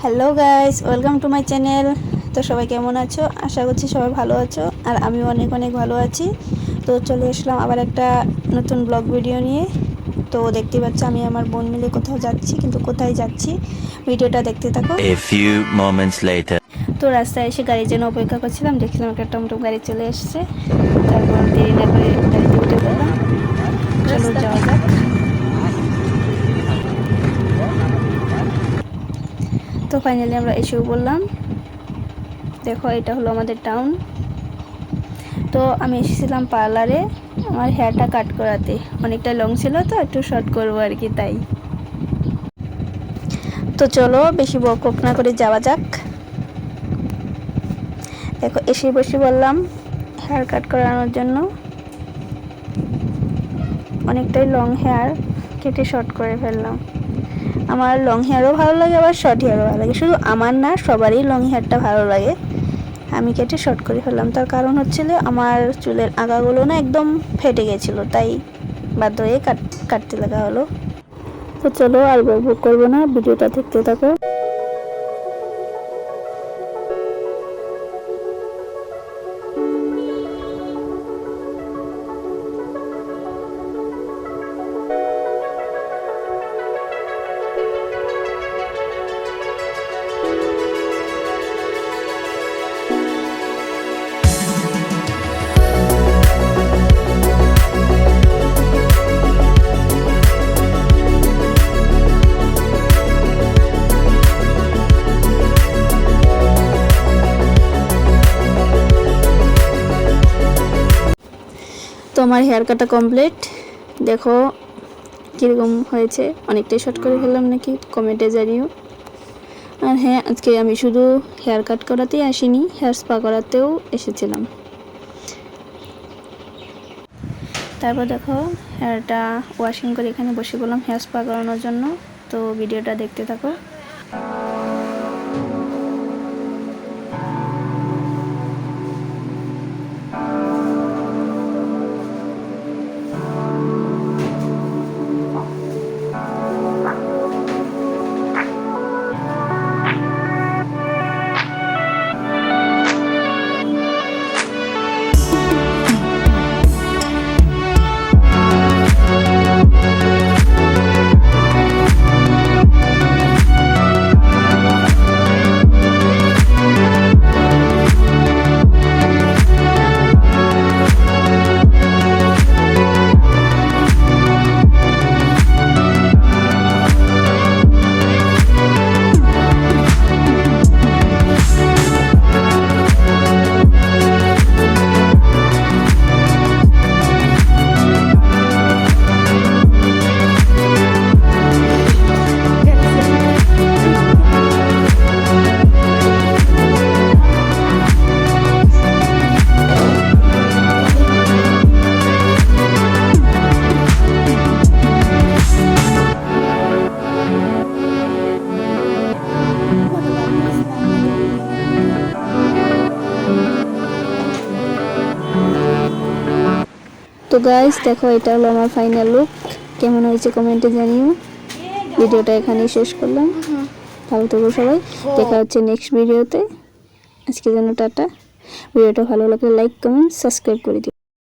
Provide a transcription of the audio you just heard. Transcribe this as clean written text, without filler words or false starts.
Hello guys, welcome to my channel. তো সবাই কেমন আছো? আশা করছি সবাই ভালো আছো, আর আমিও অনেক অনেক ভালো আছি। তো চলে আসলাম আবার একটা নতুন ব্লগ ভিডিও নিয়ে। তো দেখতে পাচ্ছ আমি আমার বোন মিলে কোথাও যাচ্ছি, কিন্তু কোথায় যাচ্ছি ভিডিওটা দেখতে থাকো। A few moments later. তো রাস্তায় এসে গাড়ির জন্য অপেক্ষা করছিলাম, দেখছিলাম একটা টমটম গাড়ি চলে এসছে। তারপর দেরি না করে গাড়িতে উঠে পড়লাম। চলো যাওয়া যাক। তো ফাইনালি আমরা এসেও বললাম। দেখো, এটা হলো আমাদের টাউন। তো আমি এসেছিলাম পার্লারে আমার হেয়ারটা কাট করাতে। অনেকটা লং ছিল, তো একটু শর্ট করবো আর কি, তাই। তো চলো বেশি বকবক না করে যাওয়া যাক। দেখো, এসে বসে বললাম হেয়ার কাট করানোর জন্য। অনেকটাই লং হেয়ার, কেটে শর্ট করে ফেললাম। আমার লং হেয়ারও ভালো লাগে, আবার শর্ট হেয়ারও ভালো লাগে। শুধু আমার না, সবারই লং হেয়ারটা ভালো লাগে। আমি কেটে শর্ট করে ফেললাম। তার কারণ হচ্ছিল আমার চুলের আগাগুলো না একদম ফেটে গেছিলো, তাই বাধ্য হয়ে কাটতে লাগা হলো। তো চলো আর বকবক করবো না, ভিডিওটা দেখতে থাকো। তো আমার হেয়ার কাটা কমপ্লিট। দেখো কীরকম হয়েছে, অনেকটাই শর্ট করে ফেললাম নাকি কমেন্টে জানিও। আর হ্যাঁ, আজকে আমি শুধু হেয়ার কাট করাতেই আসিনি, হেয়ার স্পা করাতেও এসেছিলাম। তারপর দেখো হেয়ারটা ওয়াশিং করে এখানে বসে পড়লাম হেয়ার স্পা করানোর জন্য। তো ভিডিওটা দেখতে থাকো। তো গাইস দেখো, এটা হলো আমার ফাইনাল লুক। কেমন হয়েছে কমেন্টে জানিও। ভিডিওটা এখানেই শেষ করলাম। ভালো থাকো সবাই, দেখা হচ্ছে নেক্সট ভিডিওতে। আজকে জন্য টাটা। ভিডিওটা ভালো লাগলে লাইক, কমেন্ট, সাবস্ক্রাইব করে দিও।